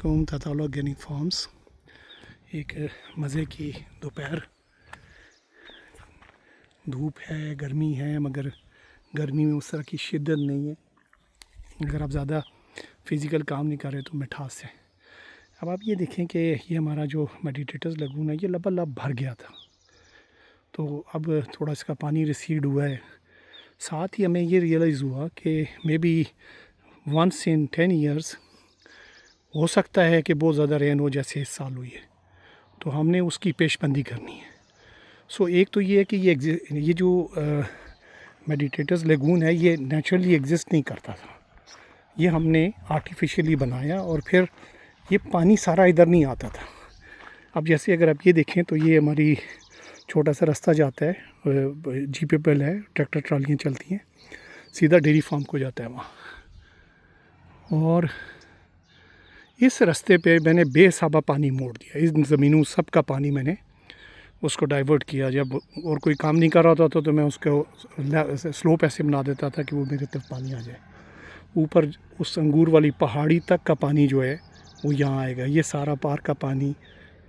अस्सलामुअलैकुम ताताउल्लाह organic farms. एक मज़े की दोपहर, धूप है, गर्मी है, मगर गर्मी में उस तरह की शिद्दत नहीं है। अगर आप ज़्यादा फ़िज़िकल काम नहीं कर रहे तो मिठास है। अब आप ये देखें कि ये हमारा जो मेडिटेटर्स लगून है ये लबालब भर गया था, तो अब थोड़ा इसका पानी रिसीड हुआ है। साथ ही हमें ये रियलाइज़ हुआ कि maybe once in 10 years हो सकता है कि बहुत ज़्यादा रेन हो जैसे इस साल हुई है, तो हमने उसकी पेशबंदी करनी है। सो एक तो ये है कि ये जो मेडिटेटर्स लेगून है ये नेचुरली एग्जिस्ट नहीं करता था, ये हमने आर्टिफिशियली बनाया और फिर ये पानी सारा इधर नहीं आता था। अब जैसे अगर आप ये देखें तो ये हमारी छोटा सा रास्ता जाता है, जीपीएल है, ट्रैक्टर ट्रालियाँ चलती हैं, सीधा डेयरी फार्म को जाता है वहाँ। और इस रास्ते पे मैंने बेहिसाबा पानी मोड़ दिया, इस ज़मीनों सब का पानी मैंने उसको डाइवर्ट किया। जब और कोई काम नहीं कर रहा था तो मैं उसको स्लोप ऐसे बना देता था कि वो मेरे तरफ पानी आ जाए। ऊपर उस अंगूर वाली पहाड़ी तक का पानी जो है वो यहाँ आएगा। ये सारा पार का पानी,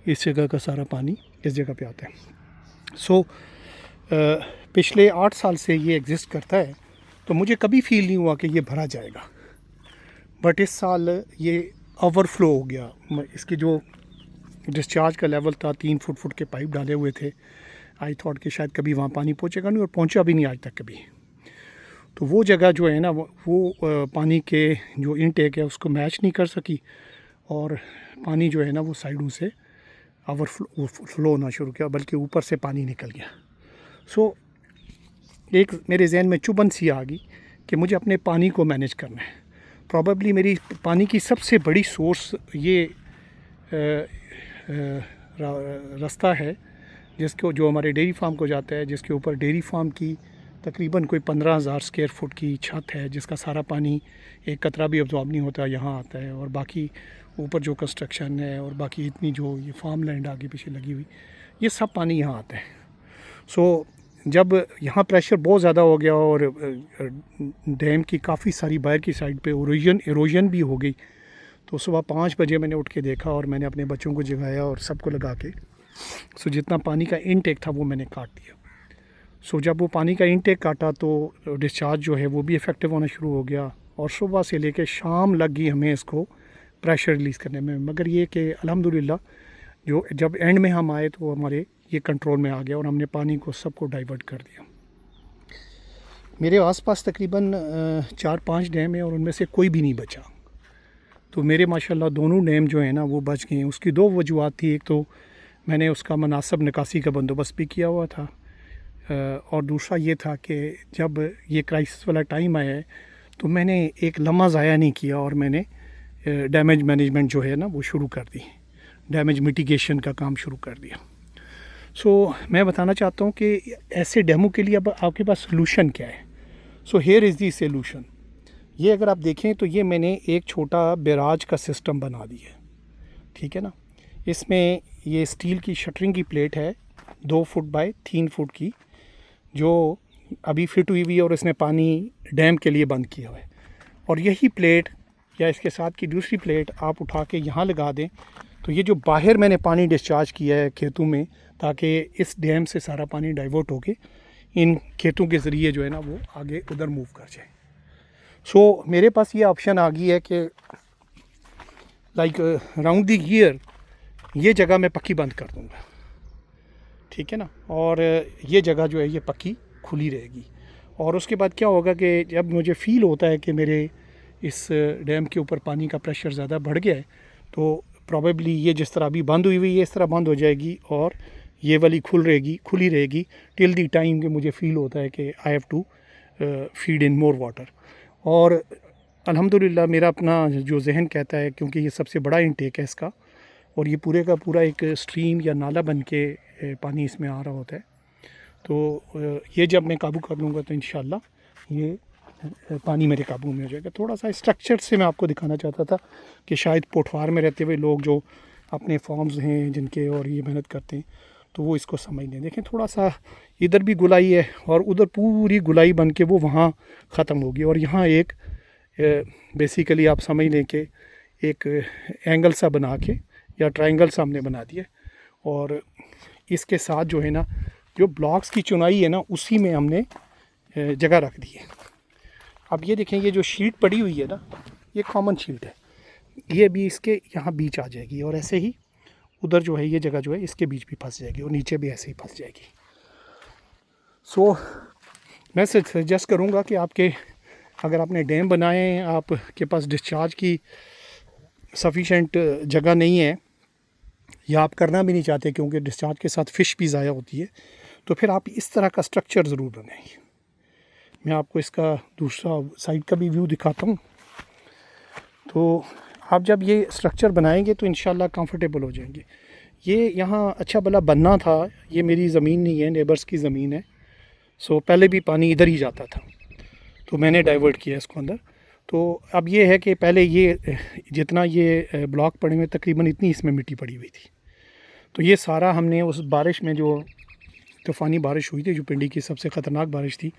इस जगह का सारा पानी इस जगह पे आता है। सो पिछले 8 साल से ये एग्ज़िस्ट करता है, तो मुझे कभी फील नहीं हुआ कि ये भरा जाएगा। बट इस साल ये ओवरफ्लो हो गया। इसके जो डिस्चार्ज का लेवल था 3 फुट के पाइप डाले हुए थे। आई थॉट कि शायद कभी वहाँ पानी पहुँचेगा नहीं, और पहुँचा भी नहीं आज तक कभी। तो वो जगह जो है ना वो पानी के जो इनटेक है उसको मैच नहीं कर सकी, और पानी जो है ना वो साइडों से ओवरफ्लो होना शुरू किया, बल्कि ऊपर से पानी निकल गया। सो एक मेरे जहन में चुभन सी आ गई कि मुझे अपने पानी को मैनेज करना है। प्रॉबेबली मेरी पानी की सबसे बड़ी सोर्स ये रास्ता है जिसको जो हमारे डेयरी फार्म को जाता है, जिसके ऊपर डेयरी फार्म की तकरीबन कोई 15,000 स्क्वायर फुट की छत है, जिसका सारा पानी एक कतरा भी अब्जॉर्ब नहीं होता यहाँ आता है। और बाकी ऊपर जो कंस्ट्रक्शन है और बाकी इतनी जो ये फार्म लैंड आगे पीछे लगी हुई, ये सब पानी यहाँ आता है। सो जब यहाँ प्रेशर बहुत ज़्यादा हो गया और डैम की काफ़ी सारी बाहर की साइड पे एरोजन भी हो गई, तो सुबह 5 बजे मैंने उठ के देखा और मैंने अपने बच्चों को जगाया और सबको लगा के सो जितना पानी का इनटेक था वो मैंने काट दिया। सो जब वो पानी का इनटेक काटा तो डिस्चार्ज जो है वो भी इफ़ेक्टिव होना शुरू हो गया, और सुबह से लेके शाम लग गई हमें इसको प्रेशर रिलीज़ करने में। मगर ये कि अल्हम्दुलिल्लाह जो जब एंड में हम आए तो हमारे ये कंट्रोल में आ गया और हमने पानी को सबको डाइवर्ट कर दिया। मेरे आसपास तकरीबन 4-5 डैम है और उनमें से कोई भी नहीं बचा। तो मेरे माशाल्लाह दोनों डैम जो है ना वो बच गए हैं। उसकी 2 वजूहत थी। एक तो मैंने उसका मुनासिब निकासी का बंदोबस्त भी किया हुआ था, और दूसरा ये था कि जब ये क्राइसिस वाला टाइम आया है तो मैंने एक लम्हा ज़ाया नहीं किया और मैंने डैमेज मैनेजमेंट जो है ना वो शुरू कर दी, डैमेज मिटिगेशन का काम शुरू कर दिया। सो मैं बताना चाहता हूँ कि ऐसे डैमों के लिए अब आपके पास सलूशन क्या है। So here is the solution. ये अगर आप देखें तो ये मैंने एक छोटा बैराज का सिस्टम बना दिया है, ठीक है ना। इसमें ये स्टील की शटरिंग की प्लेट है 2 फुट बाय 3 फुट की, जो अभी फिट हुई हुई है, और इसमें पानी डैम के लिए बंद किया हुआ है। और यही प्लेट या इसके साथ की दूसरी प्लेट आप उठा के यहाँ लगा दें तो ये जो बाहर मैंने पानी डिस्चार्ज किया है खेतों में, ताकि इस डैम से सारा पानी डाइवर्ट होके इन खेतों के ज़रिए जो है ना वो आगे उधर मूव कर जाए। सो मेरे पास ये ऑप्शन आ गई है कि लाइक राउंड द ईयर ये जगह मैं पक्की बंद कर दूँगा, ठीक है ना, और ये जगह जो है ये पक्की खुली रहेगी। और उसके बाद क्या होगा कि जब मुझे फ़ील होता है कि मेरे इस डैम के ऊपर पानी का प्रेशर ज़्यादा बढ़ गया है, तो प्रॉबेबली ये जिस तरह अभी बंद हुई हुई है इस तरह बंद हो जाएगी, और ये वाली खुली रहेगी टिल दी टाइम कि मुझे फ़ील होता है कि I have to feed in more water. और अल्हम्दुलिल्लाह मेरा अपना जो जहन कहता है, क्योंकि ये सबसे बड़ा इनटेक है इसका, और ये पूरे का पूरा एक स्ट्रीम या नाला बन के पानी इसमें आ रहा होता है, तो ये जब मैं काबू कर लूँगा तो इंशाल्लाह ये पानी मेरे काबू में हो जाएगा। थोड़ा सा स्ट्रक्चर से मैं आपको दिखाना चाहता था कि शायद पोठवार में रहते हुए लोग जो अपने फार्म्स हैं जिनके और ये मेहनत करते हैं तो वो इसको समझ लें। देखें थोड़ा सा इधर भी गुलाई है और उधर पूरी गुलाई बन के वो वहाँ ख़त्म होगी, और यहाँ एक बेसिकली आप समझ लें कि एक एंगल सा बना के या ट्रायंगल सा हमने बना दिया, और इसके साथ जो है ना जो ब्लॉक्स की चुनाई है ना उसी में हमने जगह रख दी है। अब ये देखें, ये जो शीट पड़ी हुई है ना, ये कॉमन शीट है, ये भी इसके यहाँ बीच आ जाएगी, और ऐसे ही उधर जो है ये जगह जो है इसके बीच भी फंस जाएगी, और नीचे भी ऐसे ही फंस जाएगी। सो मैं सजेस्ट करूँगा कि आपके अगर आपने डैम बनाए हैं, आपके पास डिस्चार्ज की सफिशेंट जगह नहीं है, या आप करना भी नहीं चाहते क्योंकि डिस्चार्ज के साथ फ़िश भी ज़ाया होती है, तो फिर आप इस तरह का स्ट्रक्चर ज़रूर बनाएंगे। मैं आपको इसका दूसरा साइड का भी व्यू दिखाता हूँ। तो आप जब ये स्ट्रक्चर बनाएंगे तो इंशाल्लाह कंफर्टेबल हो जाएंगे। ये यहाँ अच्छा भला बनना था, ये मेरी ज़मीन नहीं है, नेबर्स की ज़मीन है। सो पहले भी पानी इधर ही जाता था, तो मैंने डाइवर्ट किया इसको अंदर। तो अब ये है कि पहले ये जितना ये ब्लॉक पड़े हुए तकरीबन इतनी इसमें मिट्टी पड़ी हुई थी, तो ये सारा हमने उस बारिश में जो तूफ़ानी बारिश हुई थी, जो पिंडी की सबसे ख़तरनाक बारिश थी,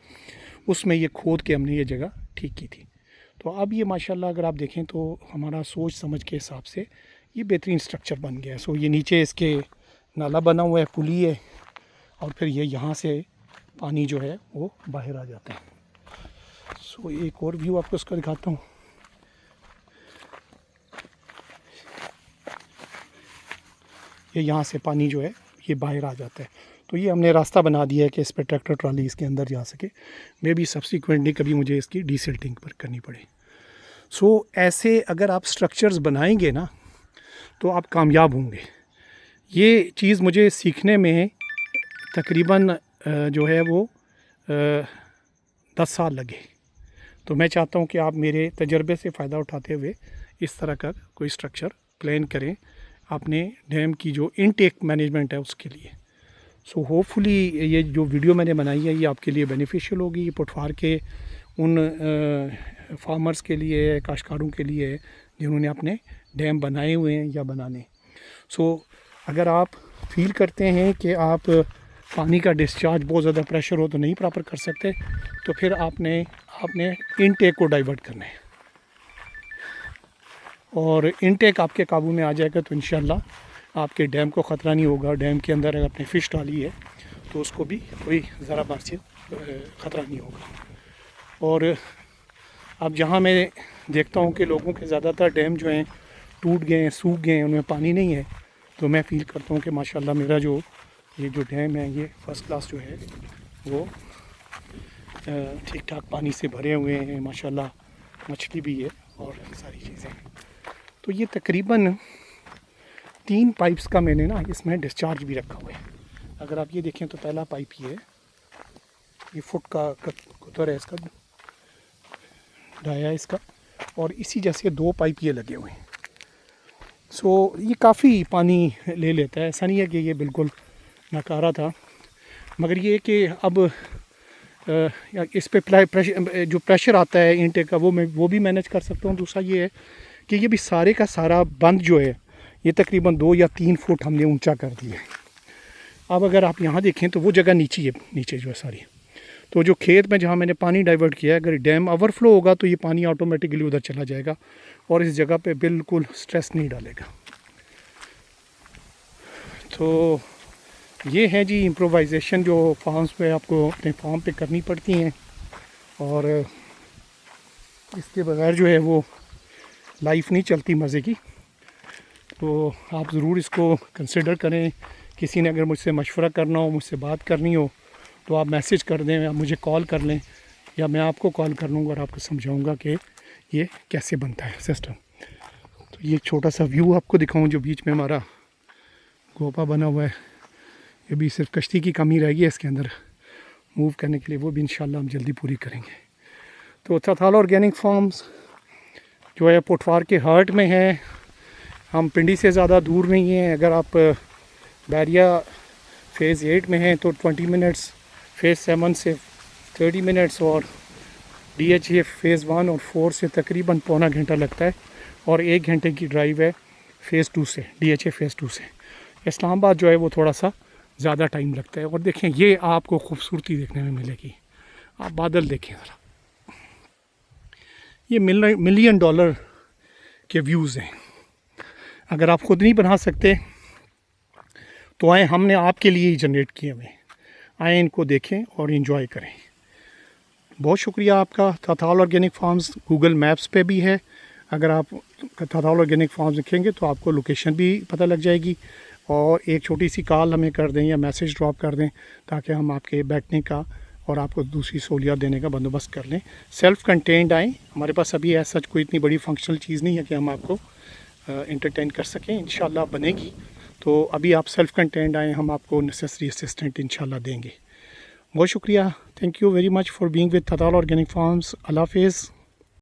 उसमें ये खोद के हमने ये जगह ठीक की थी। तो अब ये माशाल्लाह अगर आप देखें तो हमारा सोच समझ के हिसाब से ये बेहतरीन स्ट्रक्चर बन गया है। सो ये नीचे इसके नाला बना हुआ है, पुली है, और फिर ये यहाँ से पानी जो है वो बाहर आ जाता है। सो एक और व्यू आपको इसका दिखाता हूँ। ये यहाँ से पानी जो है ये बाहर आ जाता है, तो ये हमने रास्ता बना दिया है कि इस पर ट्रैक्टर ट्राली इसके अंदर जा सके। मे भी सब्सिक्वेंटली कभी मुझे इसकी डीसिल्टिंग पर करनी पड़े। सो ऐसे अगर आप स्ट्रक्चर्स बनाएंगे ना तो आप कामयाब होंगे। ये चीज़ मुझे सीखने में तकरीबन जो है वो 10 साल लगे। तो मैं चाहता हूँ कि आप मेरे तजर्बे से फ़ायदा उठाते हुए इस तरह का कोई स्ट्रक्चर प्लान करें अपने डैम की जो इनटेक मैनेजमेंट है उसके लिए। सो होपफुली ये जो वीडियो मैंने बनाई है ये आपके लिए बेनिफिशियल होगी। ये पुटफार के उन फार्मर्स के लिए, काश्तकारों के लिए जिन्होंने अपने डैम बनाए हुए हैं या बनाने। सो अगर आप फील करते हैं कि आप पानी का डिस्चार्ज बहुत ज़्यादा प्रेशर हो तो नहीं प्रॉपर कर सकते, तो फिर आपने इनटेक को डाइवर्ट करना है, और इनटेक आपके काबू में आ जाएगा तो इंशाल्लाह आपके डैम को ख़तरा नहीं होगा। डैम के अंदर अगर आपने फ़िश डाली है तो उसको भी कोई ज़रा बार ख़तरा नहीं होगा। और अब जहाँ मैं देखता हूँ कि लोगों के ज़्यादातर डैम जो हैं टूट गए हैं, सूख गए हैं, उनमें पानी नहीं है, तो मैं फ़ील करता हूँ कि माशाल्लाह मेरा जो ये जो डैम है ये फ़र्स्ट क्लास जो है वो ठीक ठाक पानी से भरे हुए हैं। माशाल्लाह मछली भी है और सारी चीज़ें। तो ये तकरीबन 3 पाइप्स का मैंने ना इसमें डिस्चार्ज भी रखा हुआ है। अगर आप ये देखें तो पहला पाइप ये फुट का कुतर है, इसका डाया है इसका, और इसी जैसे 2 पाइप ये लगे हुए हैं। सो ये काफ़ी पानी ले लेता है, ऐसा नहीं है कि ये बिल्कुल नकारा था, मगर ये कि अब इस पे जो प्रेशर आता है इनटेक का वो भी मैनेज कर सकता हूँ। दूसरा ये है कि ये भी सारे का सारा बंद जो है ये तकरीबन 2 या 3 फुट हमने ऊंचा कर दिया है। अब अगर आप यहाँ देखें तो वो जगह नीचे जो है सारी, तो जो खेत में जहाँ मैंने पानी डाइवर्ट किया है, अगर डैम ओवरफ्लो होगा तो ये पानी ऑटोमेटिकली उधर चला जाएगा और इस जगह पे बिल्कुल स्ट्रेस नहीं डालेगा। तो ये है जी इम्प्रोवाइजेशन जो फार्म्स पे आपको अपने फार्म पे करनी पड़ती हैं, और इसके बगैर जो है वो लाइफ नहीं चलती मज़े की। तो आप ज़रूर इसको कंसिडर करें। किसी ने अगर मुझसे मशवरा करना हो, मुझसे बात करनी हो, तो आप मैसेज कर दें या मुझे कॉल कर लें, या मैं आपको कॉल कर लूँगा और आपको समझाऊँगा कि ये कैसे बनता है सिस्टम। तो ये छोटा सा व्यू आपको दिखाऊँ जो बीच में हमारा गोपा बना हुआ है। ये भी सिर्फ कश्ती की कमी रहेगी है इसके अंदर मूव करने के लिए, वो भी इंशाल्लाह हम जल्दी पूरी करेंगे। तो थथाल ऑर्गेनिक फार्म्स जो है पुटफार के हार्ट में है। हम पिंडी से ज़्यादा दूर नहीं हैं। अगर आप बैरिया फ़ेज़ 8 में हैं तो 20 मिनट्स, फ़ेज़ 7 से 30 मिनट्स, और DHA फ़ेज़ 1 और 4 से तकरीबन पौना घंटा लगता है, और 1 घंटे की ड्राइव है फ़ेज़ 2 से, DHA फ़ेज़ 2 से। इस्लामाबाद जो है वो थोड़ा सा ज़्यादा टाइम लगता है। और देखें ये आपको खूबसूरती देखने में मिलेगी। आप बादल देखें ज़रा, ये $1 मिलियन के व्यूज़ हैं। अगर आप ख़ुद नहीं बना सकते तो आए, हमने आपके लिए ही जनरेट किए हुए, आए इनको देखें और इन्जॉय करें। बहुत शुक्रिया आपका। थथाल ऑर्गेनिक फार्म्स गूगल मैप्स पे भी है, अगर आप थथाल ऑर्गेनिक फार्म्स लिखेंगे तो आपको लोकेशन भी पता लग जाएगी। और एक छोटी सी कॉल हमें कर दें या मैसेज ड्रॉप कर दें ताकि हम आपके बैठने का और आपको दूसरी सहूलियत देने का बंदोबस्त कर लें। सेल्फ़ कंटेंड आएँ, हमारे पास अभी ऐसा कोई इतनी बड़ी फंक्शनल चीज़ नहीं है कि हम आपको एंटरटेन कर सकें। इंशाल्लाह बनेगी, तो अभी आप सेल्फ़ कंटेंड आएँ, हम आपको नेसेसरी असिस्टेंट इंशाल्लाह देंगे। बहुत शुक्रिया। Thank you very much for being with Thathal Organic Farms. अल्लाह हाफ़िज़।